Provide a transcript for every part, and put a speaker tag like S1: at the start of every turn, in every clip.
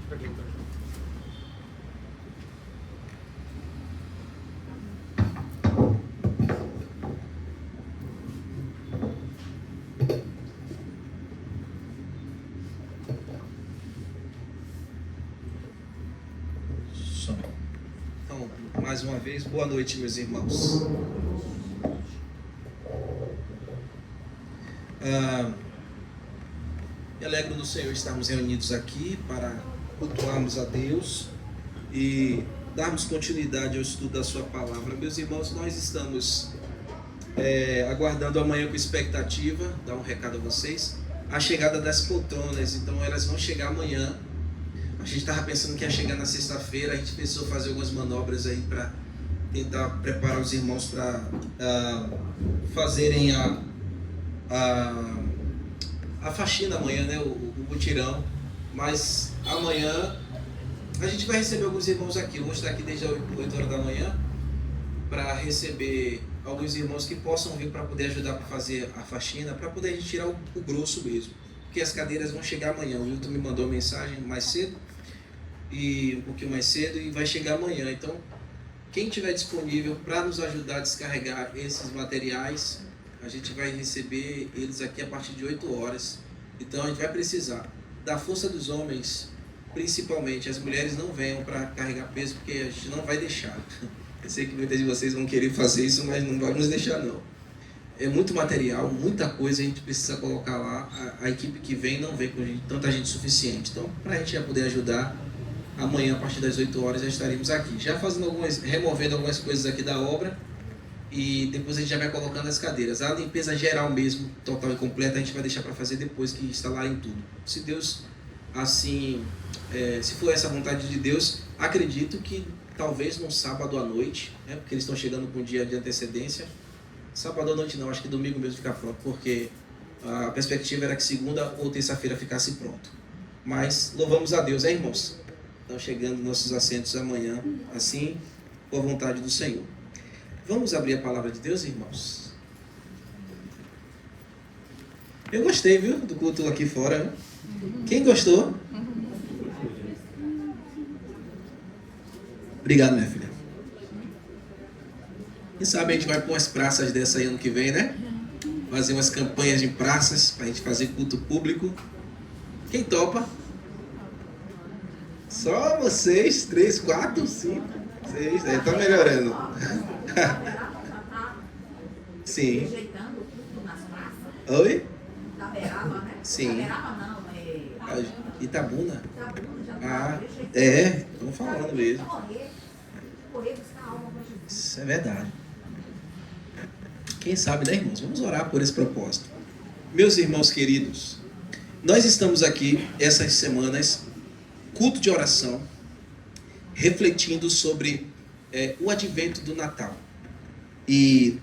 S1: Então, mais uma vez, boa noite, meus irmãos. Me alegro no Senhor estarmos reunidos aqui para cultuarmos a Deus e darmos continuidade ao estudo da sua palavra. Meus irmãos, nós estamos aguardando amanhã com expectativa, dar um recado a vocês, a chegada das poltronas. Então elas vão chegar amanhã. A gente estava pensando que ia chegar na sexta-feira. A gente pensou fazer algumas manobras aí para tentar preparar os irmãos para fazerem a faxina amanhã, né? O mutirão. Mas amanhã a gente vai receber alguns irmãos aqui. Eu vou estar aqui desde as 8 horas da manhã para receber alguns irmãos que possam vir para poder ajudar para fazer a faxina, para poder a gente tirar o grosso mesmo. Porque as cadeiras vão chegar amanhã. O Wilton me mandou uma mensagem mais cedo, um pouquinho mais cedo, e vai chegar amanhã. Então, quem tiver disponível para nos ajudar a descarregar esses materiais, a gente vai receber eles aqui a partir de 8 horas. Então a gente vai precisar da força dos homens, principalmente. As mulheres não venham para carregar peso, porque a gente não vai deixar. Eu sei que muitas de vocês vão querer fazer isso, mas não vamos deixar não. É muito material, muita coisa a gente precisa colocar lá. A equipe que vem não vem com tanta gente suficiente. Então, para a gente já poder ajudar, amanhã a partir das 8 horas já estaremos aqui. Já removendo algumas coisas aqui da obra. E depois a gente já vai colocando as cadeiras. A limpeza geral mesmo, total e completa, a gente vai deixar para fazer depois que instalarem tudo. Se Deus assim, se for essa vontade de Deus, acredito que talvez no sábado à noite, né, porque eles estão chegando com um dia de antecedência. Sábado à noite não, acho que domingo mesmo ficar pronto, porque a perspectiva era que segunda ou terça-feira ficasse pronto. Mas louvamos a Deus, irmãos? Estão chegando nossos assentos amanhã, assim, com a vontade do Senhor. Vamos abrir a palavra de Deus, irmãos? Eu gostei, viu, do culto aqui fora. Né? Quem gostou? Obrigado, minha filha. Quem sabe a gente vai para umas praças dessa aí ano que vem, né? Fazer umas campanhas em praças, para a gente fazer culto público. Quem topa? Só vocês, 3, 4, 5, 6, tá melhorando. Sim. Oi? Sim. Itabuna? Estão falando mesmo. Isso é verdade. Quem sabe, né, irmãos? Vamos orar por esse propósito. Meus irmãos queridos, nós estamos aqui essas semanas, culto de oração, refletindo sobre o advento do Natal. E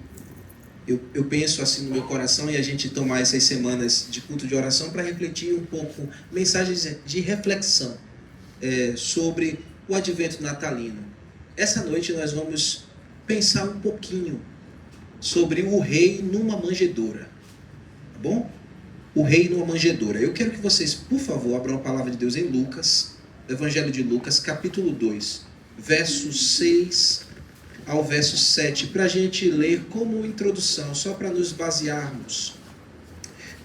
S1: eu penso assim no meu coração em a gente tomar essas semanas de culto de oração para refletir um pouco, mensagens de reflexão sobre o advento natalino. Essa noite nós vamos pensar um pouquinho sobre o rei numa manjedoura. Tá bom? O rei numa manjedoura. Eu quero que vocês, por favor, abram a palavra de Deus em Lucas, Evangelho de Lucas, capítulo 2, versos 6 ao verso 7, para a gente ler como introdução, só para nos basearmos.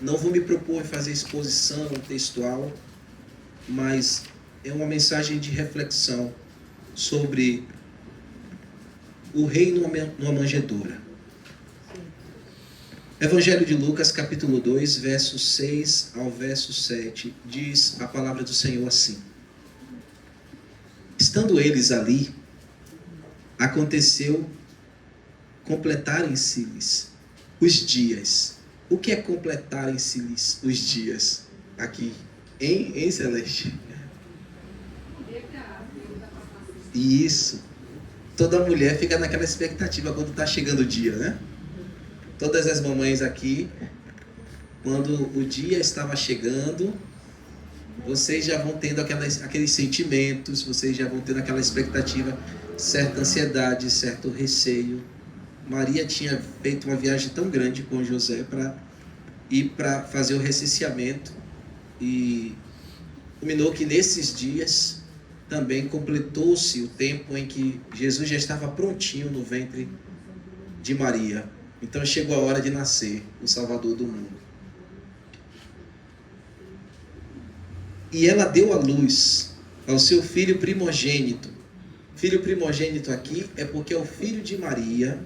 S1: Não vou me propor fazer exposição textual, mas é uma mensagem de reflexão sobre o rei numa manjedoura. Evangelho de Lucas, capítulo 2, versos 6 ao verso 7, diz a palavra do Senhor assim: Estando eles ali, aconteceu completarem-se-lhes os dias. O que é completarem-se-lhes os dias? Aqui, em Celeste. Isso. Toda mulher fica naquela expectativa quando está chegando o dia, né? Todas as mamães aqui, quando o dia estava chegando, vocês já vão tendo aqueles sentimentos, vocês já vão tendo aquela expectativa, certa ansiedade, certo receio. Maria tinha feito uma viagem tão grande com José para ir para fazer o recenseamento, e Culminou que nesses dias também completou-se o tempo em que Jesus já estava prontinho no ventre de Maria. Então chegou a hora de nascer o Salvador do mundo. E ela deu à luz ao seu filho primogênito. Filho primogênito aqui é porque é o filho de Maria,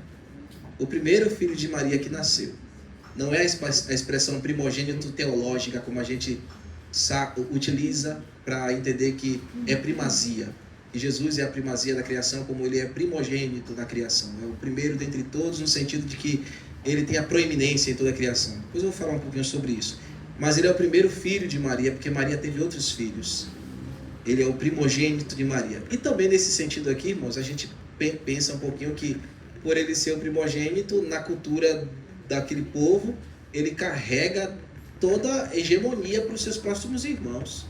S1: o primeiro filho de Maria que nasceu. Não é a expressão primogênito teológica como a gente utiliza para entender que é primazia. E Jesus é a primazia da criação, como ele é primogênito da criação. É o primeiro dentre todos, no sentido de que ele tem a proeminência em toda a criação. Depois eu vou falar um pouquinho sobre isso. Mas ele é o primeiro filho de Maria, porque Maria teve outros filhos. Ele é o primogênito de Maria. E também nesse sentido aqui, irmãos, a gente pensa um pouquinho que, por ele ser o primogênito, na cultura daquele povo, ele carrega toda a hegemonia para os seus próximos irmãos.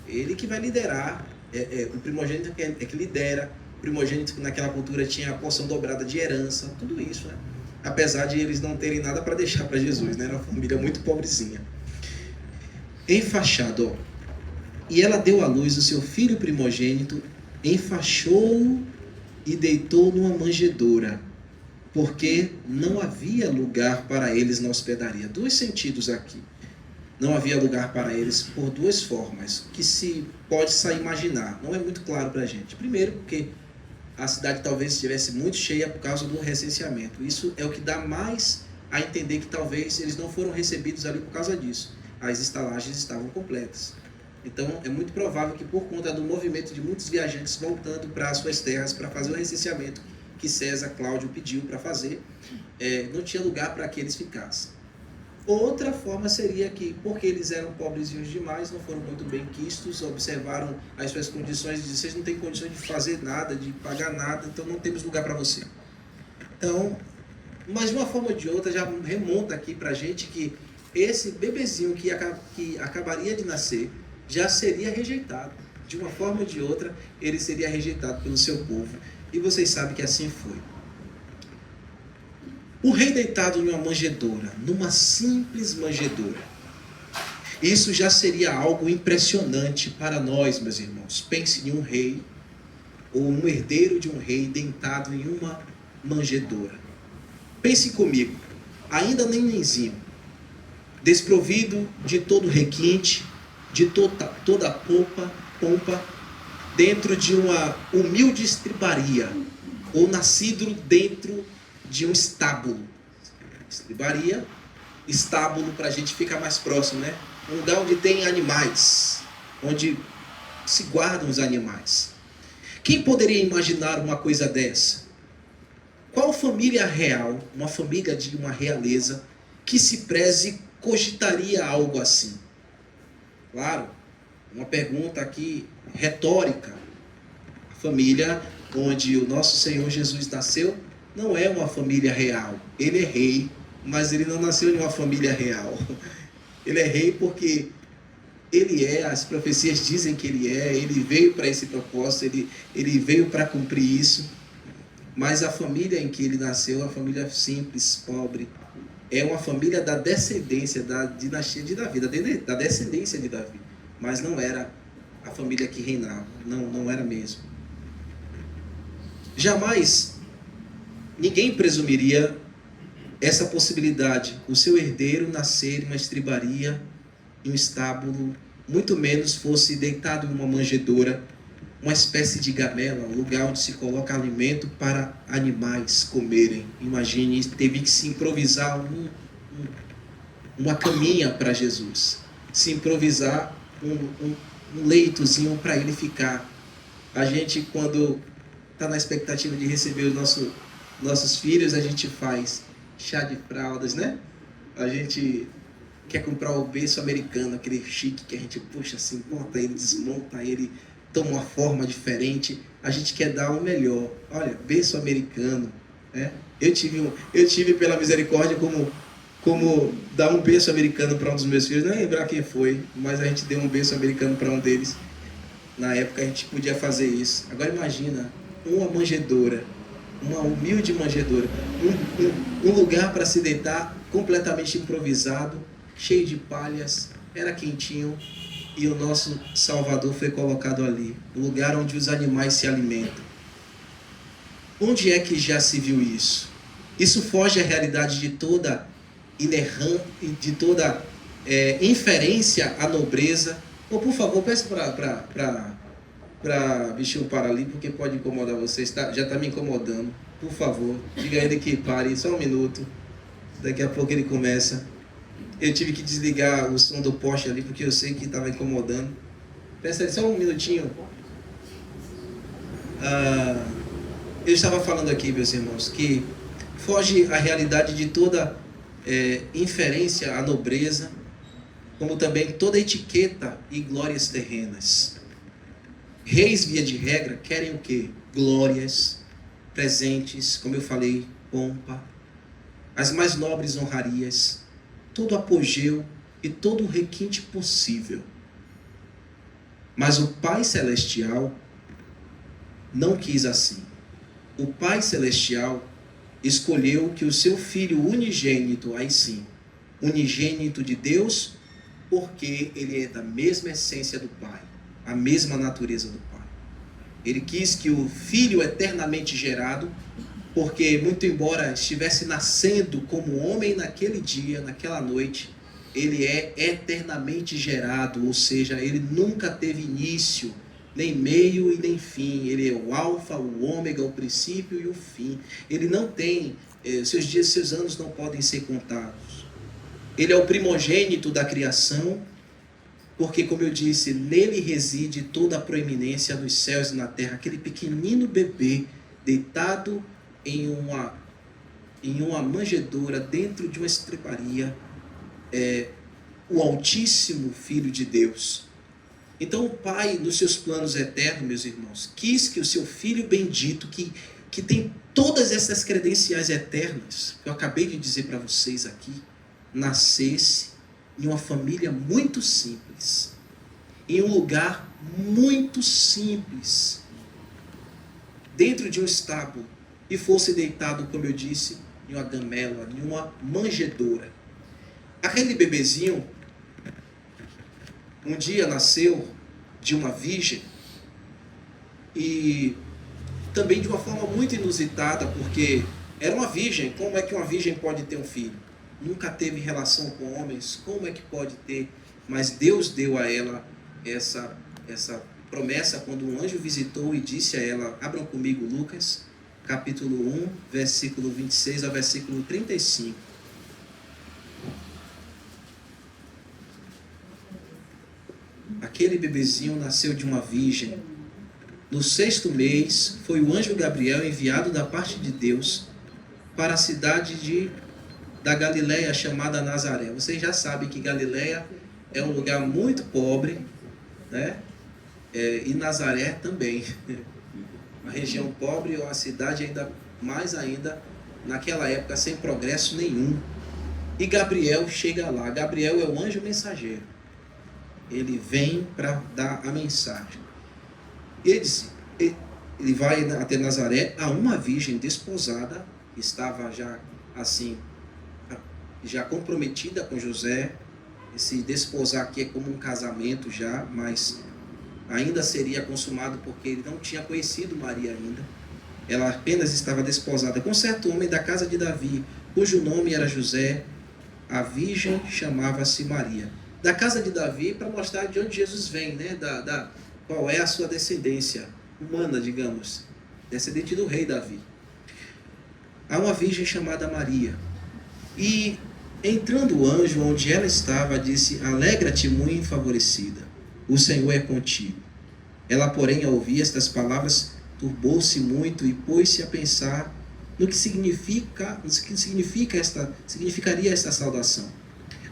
S1: Ele que vai liderar. O primogênito é que lidera. O primogênito que naquela cultura tinha a porção dobrada de herança. Tudo isso, né? Apesar de eles não terem nada para deixar para Jesus, né? Era uma família muito pobrezinha. Enfaixado, ó. E ela deu à luz o seu filho primogênito, enfaixou-o e deitou numa manjedoura, porque não havia lugar para eles na hospedaria. Dois sentidos aqui. Não havia lugar para eles por duas formas, que se pode só imaginar. Não é muito claro para a gente. Primeiro, porque a cidade talvez estivesse muito cheia por causa do recenseamento. Isso é o que dá mais a entender que talvez eles não foram recebidos ali por causa disso. As estalagens estavam completas. Então, é muito provável que por conta do movimento de muitos viajantes voltando para as suas terras para fazer o recenseamento que César Cláudio pediu para fazer, não tinha lugar para que eles ficassem. Outra forma seria que, porque eles eram pobrezinhos demais, não foram muito bem quistos, observaram as suas condições e disseram: vocês não têm condições de fazer nada, de pagar nada, então não temos lugar para você. Então, mas de uma forma ou de outra, já remonta aqui para a gente que esse bebezinho que acabaria de nascer já seria rejeitado. De uma forma ou de outra, ele seria rejeitado pelo seu povo. E vocês sabem que assim foi. O rei deitado em uma manjedoura, numa simples manjedoura. Isso já seria algo impressionante para nós, meus irmãos. Pense em um rei, ou um herdeiro de um rei deitado em uma manjedoura. Pense comigo, ainda nenenzinho, desprovido de todo requinte, de toda a pompa, dentro de uma humilde estribaria, ou nascido dentro de um estábulo. Estribaria, estábulo, para a gente ficar mais próximo, né? Um lugar onde tem animais, onde se guardam os animais. Quem poderia imaginar uma coisa dessa? Qual família real, uma família de uma realeza, que se preze cogitaria algo assim? Claro, uma pergunta aqui retórica. A família onde o nosso Senhor Jesus nasceu não é uma família real. Ele é rei, mas ele não nasceu em uma família real. Ele é rei porque ele é, as profecias dizem que ele veio para esse propósito, ele veio para cumprir isso. Mas a família em que ele nasceu é uma família simples, pobre. É uma família da descendência, da dinastia de Davi, da descendência de Davi. Mas não era a família que reinava, não era mesmo. Jamais ninguém presumiria essa possibilidade, o seu herdeiro nascer em uma estribaria, em um estábulo, muito menos fosse deitado em uma manjedoura, uma espécie de gamela, um lugar onde se coloca alimento para animais comerem. Imagine, teve que se improvisar uma caminha para Jesus, se improvisar um leitozinho para ele ficar. A gente, quando está na expectativa de receber os nossos filhos, a gente faz chá de fraldas, né? A gente quer comprar o berço americano, aquele chique que a gente puxa assim, monta ele, desmonta ele, toma uma forma diferente. A gente quer dar o melhor. Olha, berço americano, né? Eu tive pela misericórdia como dar um berço americano para um dos meus filhos. Não lembrar quem foi, mas a gente deu um berço americano para um deles. Na época a gente podia fazer isso. Agora imagina uma manjedoura, uma humilde manjedoura, um lugar para se deitar completamente improvisado, cheio de palhas, era quentinho, e o nosso Salvador foi colocado ali, no lugar onde os animais se alimentam. Onde é que já se viu isso? Isso foge à realidade de toda inferência à nobreza. Ou, por favor, peço para bichinho parar ali, porque pode incomodar vocês. Já está me incomodando. Por favor, diga a ele que pare, só um minuto. Daqui a pouco ele começa. Eu tive que desligar o som do poste ali, porque eu sei que estava incomodando. Peça só um minutinho. Eu estava falando aqui, meus irmãos, que foge à realidade de toda inferência à nobreza, como também toda etiqueta e glórias terrenas. Reis, via de regra, querem o quê? Glórias, presentes, como eu falei, pompa, as mais nobres honrarias, todo apogeu e todo o requinte possível. Mas o Pai Celestial não quis assim. O Pai Celestial escolheu que o seu Filho unigênito, aí sim, unigênito de Deus, porque ele é da mesma essência do Pai, a mesma natureza do Pai. Ele quis que o Filho eternamente gerado, porque muito embora estivesse nascendo como homem naquele dia, naquela noite, ele é eternamente gerado, ou seja, ele nunca teve início, nem meio e nem fim. Ele é o alfa, o ômega, o princípio e o fim. Ele não tem, seus dias, seus anos não podem ser contados. Ele é o primogênito da criação, porque, como eu disse, nele reside toda a proeminência dos céus e na terra. Aquele pequenino bebê deitado em uma manjedoura dentro de uma estreparia, o Altíssimo Filho de Deus. Então o Pai, nos seus planos eternos, meus irmãos, quis que o seu Filho bendito, que tem todas essas credenciais eternas, que eu acabei de dizer para vocês aqui, nascesse em uma família muito simples, em um lugar muito simples, dentro de um estábulo, e fosse deitado, como eu disse, em uma gamela, em uma manjedoura. Aquele bebezinho um dia nasceu de uma virgem, e também de uma forma muito inusitada, porque era uma virgem. Como é que uma virgem pode ter um filho? Nunca teve relação com homens, como é que pode ter? Mas Deus deu a ela essa promessa quando um anjo visitou e disse a ela, abram comigo Lucas, capítulo 1, versículo 26 ao versículo 35. Aquele bebezinho nasceu de uma virgem. No 6º mês, foi o anjo Gabriel enviado da parte de Deus para a cidade da Galileia, chamada Nazaré. Vocês já sabem que Galileia é um lugar muito pobre, né? E Nazaré também. Uma região pobre, uma cidade ainda mais ainda, naquela época, sem progresso nenhum. E Gabriel chega lá. Gabriel é o anjo mensageiro. Ele vem para dar a mensagem. Ele vai até Nazaré, a uma virgem desposada, que estava já assim, já comprometida com José. Esse desposar aqui é como um casamento já, mas ainda seria consumado porque ele não tinha conhecido Maria ainda. Ela apenas estava desposada com certo homem da casa de Davi, cujo nome era José. A virgem chamava-se Maria. Da casa de Davi, para mostrar de onde Jesus vem, né? Qual é a sua descendência humana, digamos, descendente do rei Davi. Há uma virgem chamada Maria. E entrando o anjo onde ela estava, disse, alegra-te, muito favorecida, o Senhor é contigo. Ela, porém, ao ouvir estas palavras, turbou-se muito e pôs-se a pensar no que significaria esta saudação.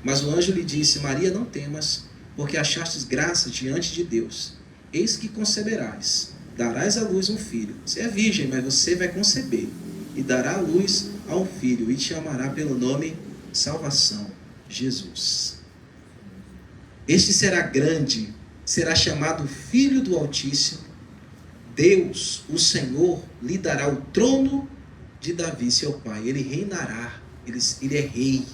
S1: Mas o anjo lhe disse, Maria, não temas, porque achastes graça diante de Deus. Eis que conceberás, darás à luz um filho. Você é virgem, mas você vai conceber. E dará à luz a um filho, e te chamará pelo nome Salvação, Jesus. Este será grande, será chamado Filho do Altíssimo. Deus, o Senhor, lhe dará o trono de Davi, seu pai. Ele reinará, ele é rei.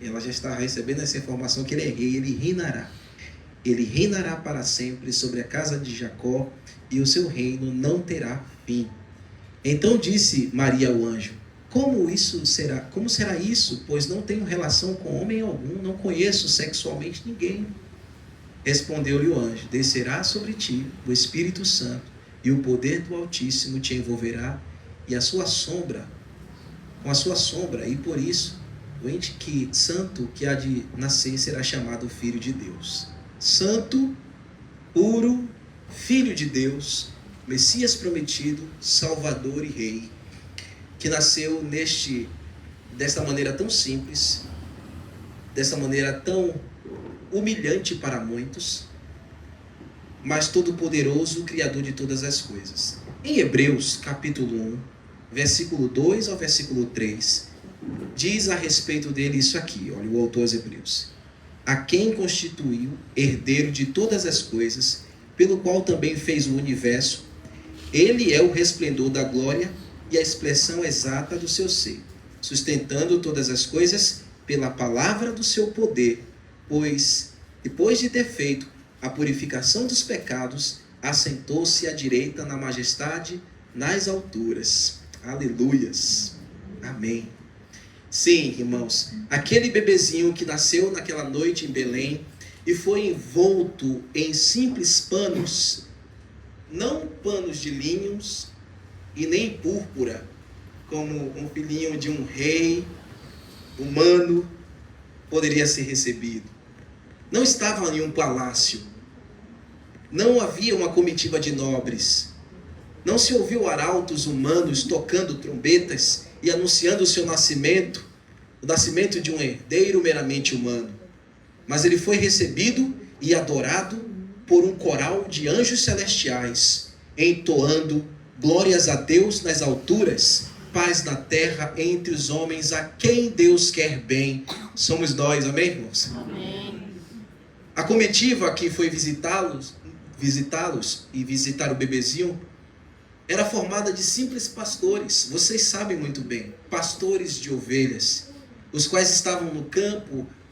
S1: Ela já está recebendo essa informação que ele é rei, ele reinará. Ele reinará para sempre sobre a casa de Jacó, e o seu reino não terá fim. Então disse Maria ao anjo: Como será isso? Pois não tenho relação com homem algum, não conheço sexualmente ninguém. Respondeu-lhe o anjo: Descerá sobre ti o Espírito Santo, e o poder do Altíssimo te envolverá, e com a sua sombra, e por isso o ente santo que há de nascer será chamado Filho de Deus. Santo, puro, Filho de Deus, Messias prometido, Salvador e Rei, que nasceu desta maneira tão simples, dessa maneira tão humilhante para muitos, mas todo-poderoso, Criador de todas as coisas. Em Hebreus, capítulo 1, versículo 2 ao versículo 3, diz a respeito dele isso aqui, olha o autor aos Hebreus: a quem constituiu herdeiro de todas as coisas, pelo qual também fez o universo. Ele é o resplendor da glória e a expressão exata do seu ser, sustentando todas as coisas pela palavra do seu poder, pois, depois de ter feito a purificação dos pecados, assentou-se à direita na majestade, nas alturas. Aleluias. Amém. Sim, irmãos, aquele bebezinho que nasceu naquela noite em Belém e foi envolto em simples panos, não panos de linhos e nem púrpura, como um filhinho de um rei humano poderia ser recebido. Não estava em um palácio, não havia uma comitiva de nobres, não se ouviu arautos humanos tocando trombetas e anunciando o seu nascimento, o nascimento de um herdeiro meramente humano. Mas ele foi recebido e adorado por um coral de anjos celestiais, entoando glórias a Deus nas alturas, paz na terra entre os homens a quem Deus quer bem. Somos nós, amém, irmãos?
S2: Amém.
S1: A comitiva que foi visitá-los e visitar o bebezinho era formada de simples pastores, vocês sabem muito bem, pastores de ovelhas, os quais estavam no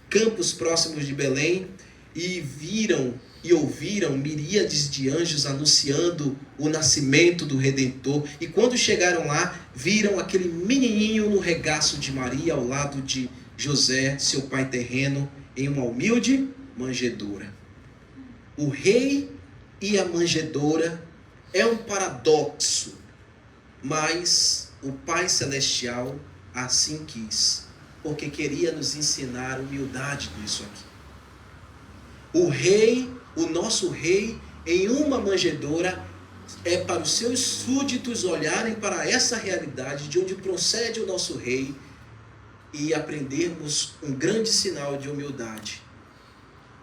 S1: campos próximos de Belém, e viram e ouviram miríades de anjos anunciando o nascimento do Redentor. E quando chegaram lá, viram aquele menininho no regaço de Maria, ao lado de José, seu pai terreno, em uma humilde manjedoura. O rei e a manjedoura é um paradoxo, mas o Pai Celestial assim quis, porque queria nos ensinar humildade nisso aqui. O rei, o nosso rei, em uma manjedoura, é para os seus súditos olharem para essa realidade de onde procede o nosso rei e aprendermos um grande sinal de humildade.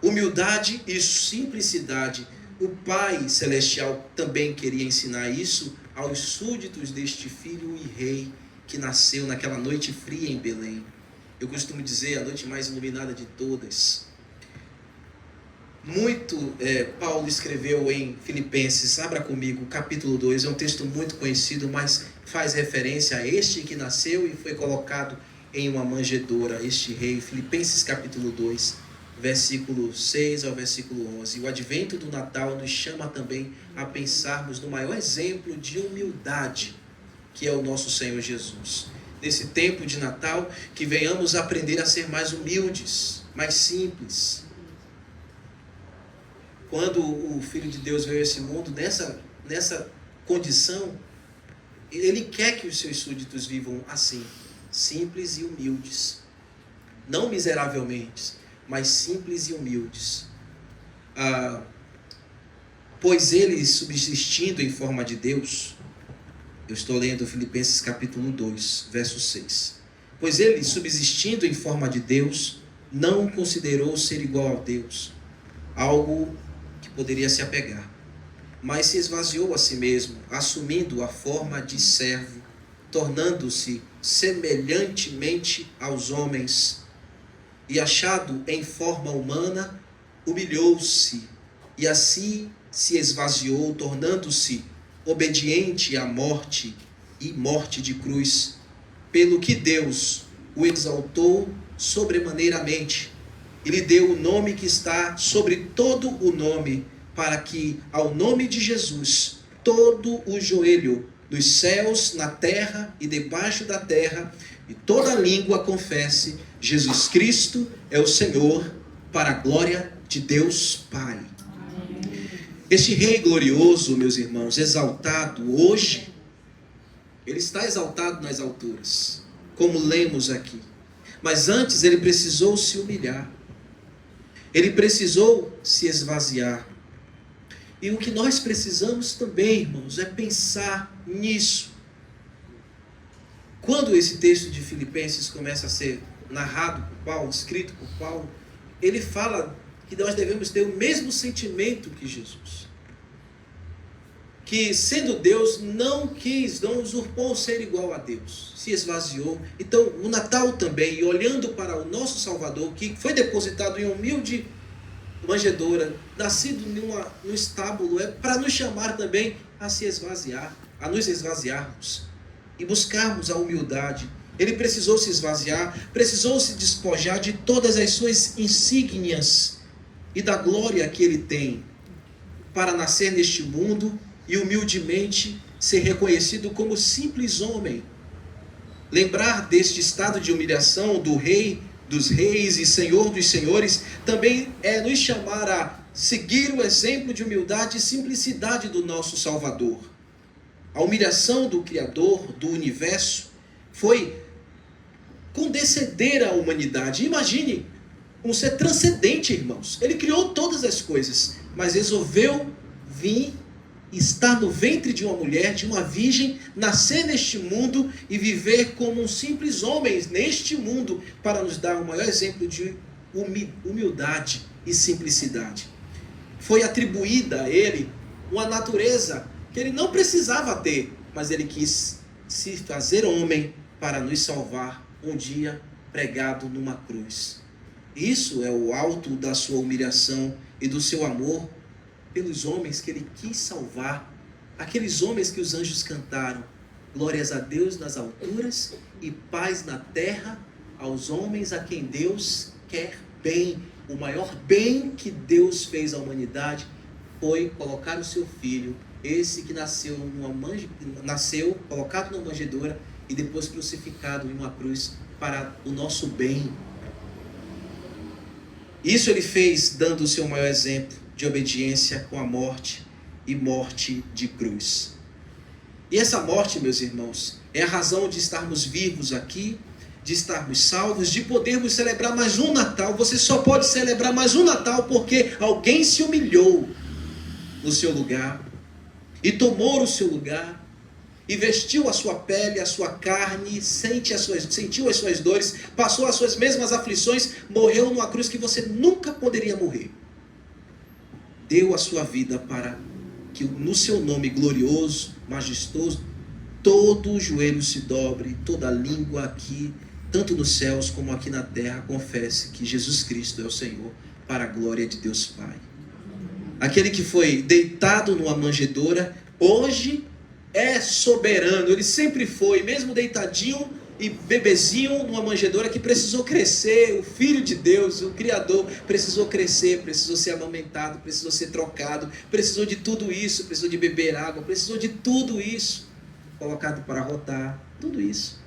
S1: Humildade e simplicidade. O Pai Celestial também queria ensinar isso aos súditos deste filho e rei que nasceu naquela noite fria em Belém. Eu costumo dizer, a noite mais iluminada de todas. Paulo escreveu em Filipenses, abra comigo, capítulo 2, é um texto muito conhecido, mas faz referência a este que nasceu e foi colocado em uma manjedoura, este rei. Filipenses capítulo 2, versículo 6 ao versículo 11. O advento do Natal nos chama também a pensarmos no maior exemplo de humildade, que é o nosso Senhor Jesus. Nesse tempo de Natal, que venhamos aprender a ser mais humildes, mais simples. Quando o Filho de Deus veio a esse mundo, nessa condição, Ele quer que os seus súditos vivam assim, simples e humildes. Não miseravelmente, mas simples e humildes. Pois Ele, subsistindo em forma de Deus, eu estou lendo Filipenses capítulo 2, verso 6. Pois Ele, subsistindo em forma de Deus, não considerou ser igual a Deus, algo que poderia se apegar, mas se esvaziou a si mesmo, assumindo a forma de servo, tornando-se semelhantemente aos homens, e achado em forma humana, humilhou-se, e assim se esvaziou, tornando-se obediente à morte, e morte de cruz, pelo que Deus o exaltou sobremaneiramente, e lhe deu o nome que está sobre todo o nome, para que ao nome de Jesus todo o joelho nos céus, na terra e debaixo da terra, e toda língua confesse: Jesus Cristo é o Senhor, para a glória de Deus Pai. Este Rei glorioso, meus irmãos, exaltado hoje, ele está exaltado nas alturas, como lemos aqui. Mas antes ele precisou se humilhar. Ele precisou se esvaziar. E o que nós precisamos também, irmãos, é pensar nisso. Quando esse texto de Filipenses começa a ser narrado por Paulo, escrito por Paulo, ele fala que nós devemos ter o mesmo sentimento que Jesus. Que sendo Deus, não usurpou ser igual a Deus. Se esvaziou. Então, o Natal também, e olhando para o nosso Salvador, que foi depositado em humilde manjedoura, nascido num estábulo, é para nos chamar também a se esvaziar, a nos esvaziarmos e buscarmos a humildade. Ele precisou se esvaziar, precisou se despojar de todas as suas insígnias e da glória que ele tem para nascer neste mundo e humildemente ser reconhecido como simples homem. Lembrar deste estado de humilhação do Rei dos Reis e Senhor dos Senhores também é nos chamar a seguir o exemplo de humildade e simplicidade do nosso Salvador. A humilhação do Criador do universo foi condescender à humanidade. Imagine um ser transcendente, irmãos. Ele criou todas as coisas, mas resolveu vir, estar no ventre de uma mulher, de uma virgem, nascer neste mundo e viver como um simples homem neste mundo, para nos dar o maior exemplo de humildade e simplicidade. Foi atribuída a ele uma natureza que ele não precisava ter, mas ele quis se fazer homem para nos salvar um dia pregado numa cruz. Isso é o alto da sua humilhação e do seu amor pelos homens que ele quis salvar, aqueles homens que os anjos cantaram: glórias a Deus nas alturas e paz na terra aos homens a quem Deus quer bem. O maior bem que Deus fez à humanidade foi colocar o seu filho, esse que nasceu colocado numa manjedoura e depois crucificado em uma cruz para o nosso bem. Isso ele fez dando o seu maior exemplo de obediência com a morte e morte de cruz. E essa morte, meus irmãos, é a razão de estarmos vivos aqui, de estarmos salvos, de podermos celebrar mais um Natal. Você só pode celebrar mais um Natal porque alguém se humilhou no seu lugar e tomou o seu lugar e vestiu a sua pele, a sua carne, sentiu as suas dores, passou as suas mesmas aflições, morreu numa cruz que você nunca poderia morrer. Deu a sua vida para que no seu nome glorioso, majestoso, todo o joelho se dobre, toda língua aqui, tanto nos céus como aqui na terra, confesse que Jesus Cristo é o Senhor, para a glória de Deus Pai. Aquele que foi deitado numa manjedoura, hoje é soberano. Ele sempre foi, mesmo deitadinho e bebezinho numa manjedoura, que precisou crescer. O Filho de Deus, o Criador, precisou crescer, precisou ser amamentado, precisou ser trocado, precisou de tudo isso, precisou de beber água, precisou de tudo isso, colocado para rotar, tudo isso.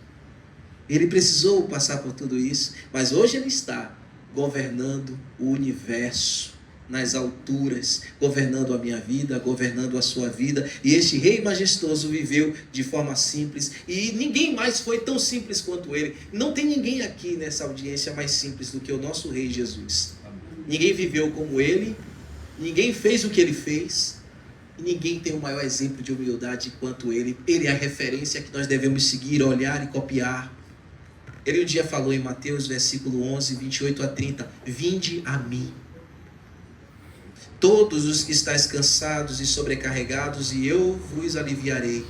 S1: Ele precisou passar por tudo isso, mas hoje ele está governando o universo nas alturas, governando a minha vida, governando a sua vida. E este Rei majestoso viveu de forma simples, e ninguém mais foi tão simples quanto ele. Não tem ninguém aqui nessa audiência mais simples do que o nosso Rei Jesus. Ninguém viveu como ele, ninguém fez o que ele fez, e ninguém tem o maior exemplo de humildade quanto ele. Ele é a referência que nós devemos seguir, olhar e copiar. Ele um dia falou em Mateus, versículo 11, 28 a 30, vinde a mim, todos os que estáis cansados e sobrecarregados, e eu vos aliviarei.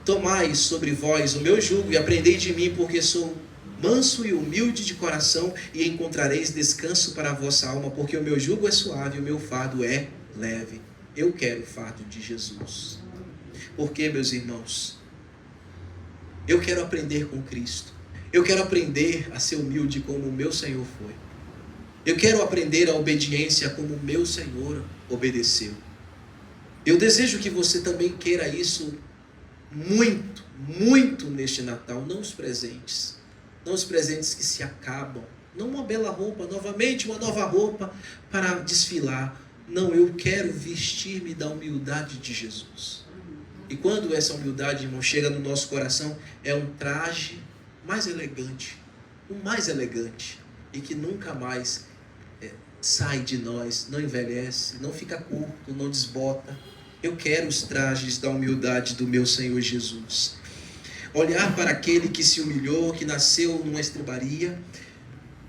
S1: Tomai sobre vós o meu jugo e aprendei de mim, porque sou manso e humilde de coração, e encontrareis descanso para a vossa alma, porque o meu jugo é suave e o meu fardo é leve. Eu quero o fardo de Jesus. Porque, meus irmãos, eu quero aprender com Cristo. Eu quero aprender a ser humilde como o meu Senhor foi. Eu quero aprender a obediência como meu Senhor obedeceu. Eu desejo que você também queira isso muito, muito neste Natal. Não os presentes. Não os presentes que se acabam. Não uma bela roupa, novamente uma nova roupa para desfilar. Não, eu quero vestir-me da humildade de Jesus. E quando essa humildade, irmão, chega no nosso coração, é um traje mais elegante. O mais elegante. E que nunca mais sai de nós, não envelhece, não fica curto, não desbota. Eu quero os trajes da humildade do meu Senhor Jesus. Olhar para aquele que se humilhou, que nasceu numa estrebaria,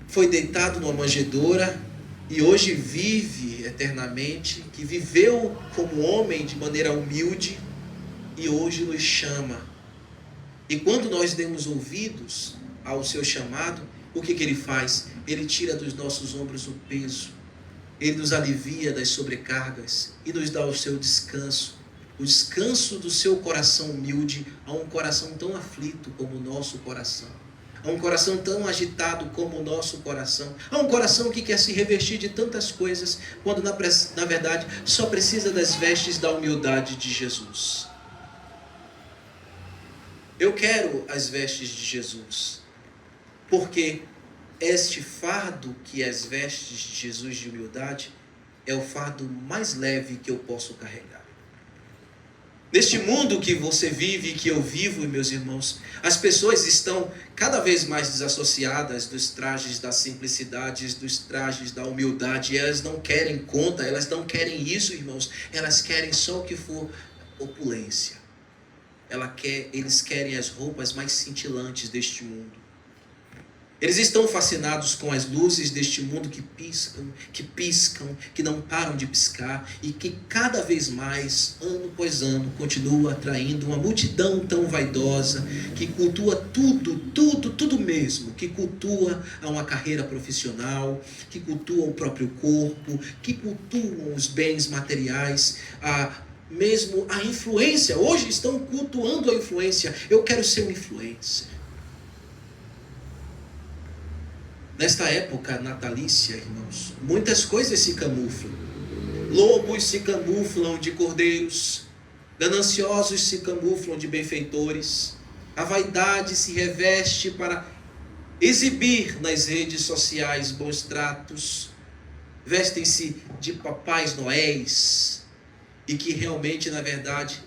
S1: foi deitado numa manjedoura e hoje vive eternamente, que viveu como homem de maneira humilde e hoje nos chama. E quando nós demos ouvidos ao seu chamado, o que ele faz? Ele tira dos nossos ombros o peso. Ele nos alivia das sobrecargas e nos dá o seu descanso. O descanso do seu coração humilde a um coração tão aflito como o nosso coração. A um coração tão agitado como o nosso coração. A um coração que quer se revestir de tantas coisas, quando na verdade só precisa das vestes da humildade de Jesus. Eu quero as vestes de Jesus, porque este fardo que é as vestes de Jesus de humildade é o fardo mais leve que eu posso carregar. Neste mundo que você vive e que eu vivo, meus irmãos, as pessoas estão cada vez mais desassociadas dos trajes da simplicidade, dos trajes da humildade. Elas não querem conta, elas não querem isso, irmãos. Elas querem só o que for opulência. Eles querem as roupas mais cintilantes deste mundo. Eles estão fascinados com as luzes deste mundo que piscam, que não param de piscar e que cada vez mais, ano após ano, continua atraindo uma multidão tão vaidosa, que cultua tudo mesmo, que cultua a uma carreira profissional, que cultua o próprio corpo, que cultuam os bens materiais, mesmo a influência. Hoje estão cultuando a influência. Eu quero ser um influencer. Nesta época natalícia, irmãos, muitas coisas se camuflam. Lobos se camuflam de cordeiros, gananciosos se camuflam de benfeitores, a vaidade se reveste para exibir nas redes sociais bons tratos, vestem-se de papais noéis e que realmente, na verdade,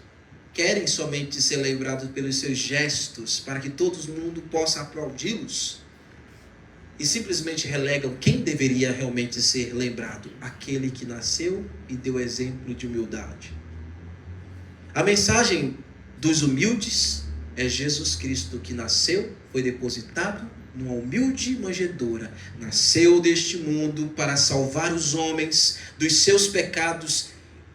S1: querem somente ser lembrados pelos seus gestos para que todo mundo possa aplaudi-los. E simplesmente relegam quem deveria realmente ser lembrado: aquele que nasceu e deu exemplo de humildade. A mensagem dos humildes é Jesus Cristo, que nasceu, foi depositado numa humilde manjedoura, nasceu deste mundo para salvar os homens dos seus pecados.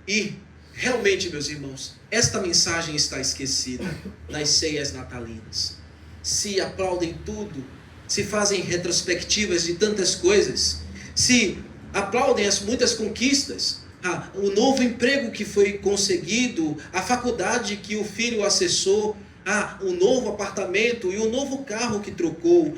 S1: E realmente, meus irmãos, esta mensagem está esquecida nas ceias natalinas. Se aplaudem tudo, se fazem retrospectivas de tantas coisas, se aplaudem as muitas conquistas, o novo emprego que foi conseguido, a faculdade que o filho acessou, o novo apartamento e o novo carro que trocou,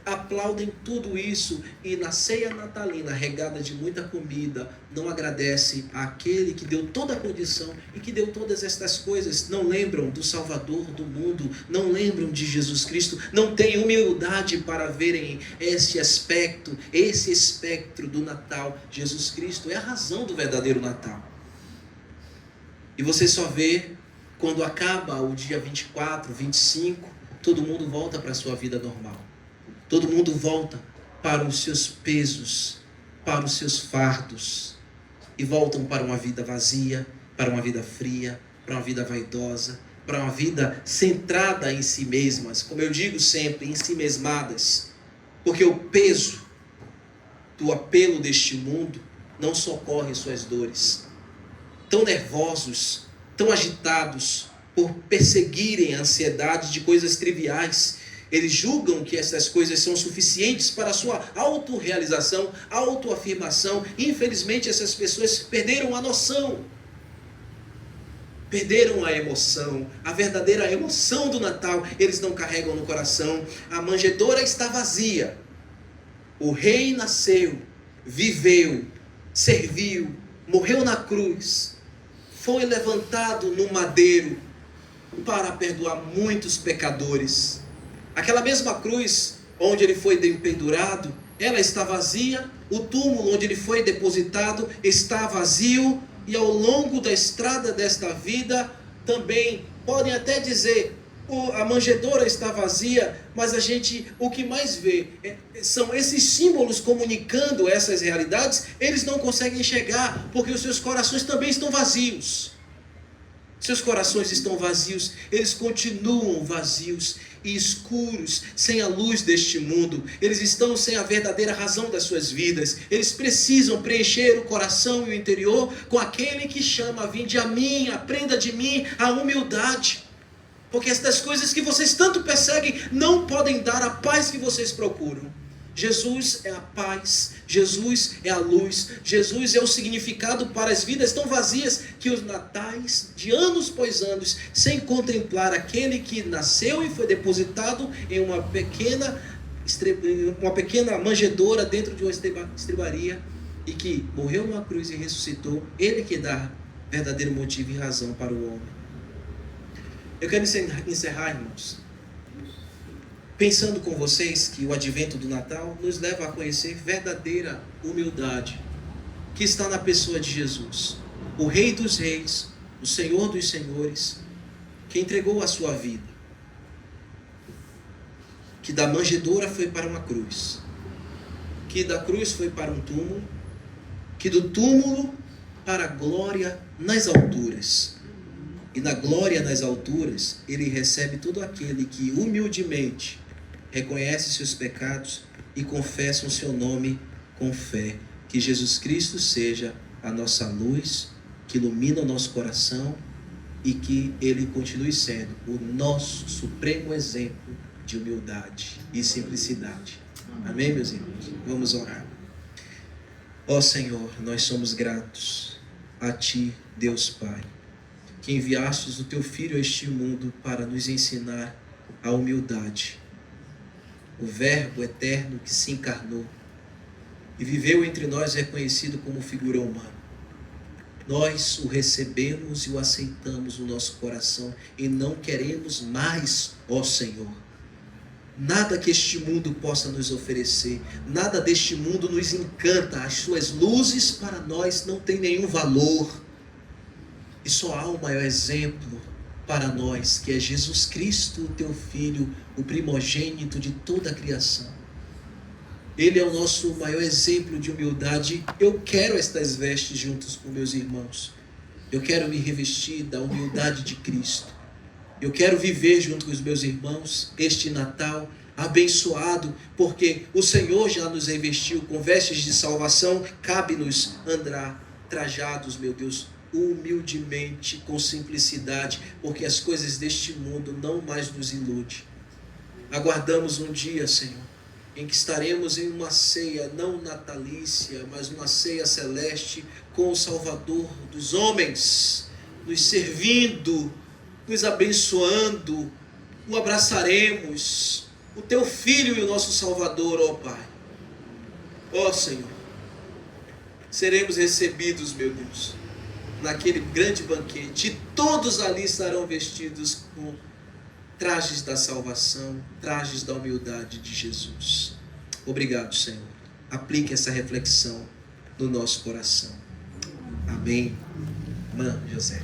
S1: aplaudem tudo isso e na ceia natalina, regada de muita comida, não agradece àquele que deu toda a condição e que deu todas estas coisas. Não lembram do Salvador do mundo, não lembram de Jesus Cristo, não têm humildade para verem esse espectro do Natal. Jesus Cristo é a razão do verdadeiro Natal. E você só vê quando acaba o dia 24, 25, todo mundo volta para a sua vida normal. Todo mundo volta para os seus pesos, para os seus fardos. E voltam para uma vida vazia, para uma vida fria, para uma vida vaidosa, para uma vida centrada em si mesmas. Como eu digo sempre, em si mesmadas. Porque o peso do apelo deste mundo não socorre suas dores. Tão nervosos, tão agitados por perseguirem a ansiedade de coisas triviais. Eles julgam que essas coisas são suficientes para a sua autorrealização, autoafirmação. Infelizmente, essas pessoas perderam a noção, perderam a emoção, a verdadeira emoção do Natal. Eles não carregam no coração. A manjedoura está vazia. O rei nasceu. viveu, serviu, morreu na cruz, foi levantado no madeiro para perdoar muitos pecadores. Aquela mesma cruz onde ele foi pendurado, ela está vazia, o túmulo onde ele foi depositado está vazio, e ao longo da estrada desta vida também podem até dizer, a manjedoura está vazia, mas o que mais vê são esses símbolos comunicando essas realidades. Eles não conseguem enxergar, porque os seus corações também estão vazios. Seus corações estão vazios, eles continuam vazios e escuros, sem a luz deste mundo. Eles estão sem a verdadeira razão das suas vidas. Eles precisam preencher o coração e o interior com aquele que chama: vinde a mim, aprenda de mim a humildade. Porque estas coisas que vocês tanto perseguem não podem dar a paz que vocês procuram. Jesus é a paz, Jesus é a luz, Jesus é o significado para as vidas tão vazias que os natais, de anos após anos, sem contemplar aquele que nasceu e foi depositado em uma pequena manjedoura dentro de uma estrebaria, e que morreu numa cruz e ressuscitou, ele que dá verdadeiro motivo e razão para o homem. Eu quero encerrar, irmãos, pensando com vocês que o advento do Natal nos leva a conhecer verdadeira humildade, que está na pessoa de Jesus, o Rei dos Reis, o Senhor dos Senhores, que entregou a sua vida, que da manjedoura foi para uma cruz, que da cruz foi para um túmulo, que do túmulo para a glória nas alturas. E na glória nas alturas, ele recebe todo aquele que humildemente reconhece seus pecados e confessa o seu nome com fé. Que Jesus Cristo seja a nossa luz, que ilumina o nosso coração, e que ele continue sendo o nosso supremo exemplo de humildade e simplicidade. Amém, meus irmãos? Vamos orar. Ó Senhor, nós somos gratos a Ti, Deus Pai, que enviastes o Teu Filho a este mundo para nos ensinar a humildade. O Verbo eterno que se encarnou e viveu entre nós reconhecido como figura humana. Nós o recebemos e o aceitamos no nosso coração e não queremos mais, ó Senhor, nada que este mundo possa nos oferecer, nada deste mundo nos encanta. As suas luzes para nós não têm nenhum valor. E só há um maior exemplo para nós, que é Jesus Cristo, Teu Filho, o primogênito de toda a criação. Ele é o nosso maior exemplo de humildade. Eu quero estas vestes juntos com meus irmãos. Eu quero me revestir da humildade de Cristo. Eu quero viver junto com os meus irmãos este Natal abençoado, porque o Senhor já nos revestiu com vestes de salvação. Cabe-nos andar trajados, meu Deus, humildemente, com simplicidade, porque as coisas deste mundo não mais nos iludem. Aguardamos um dia, Senhor, em que estaremos em uma ceia não natalícia, mas uma ceia celeste com o Salvador dos homens, nos servindo, nos abençoando. O abraçaremos, o Teu Filho e o nosso Salvador, ó Pai. Ó Senhor, seremos recebidos, meu Deus, naquele grande banquete, e todos ali estarão vestidos com trajes da salvação, trajes da humildade de Jesus. Obrigado, Senhor. Aplique essa reflexão no nosso coração. Amém. Irmã José.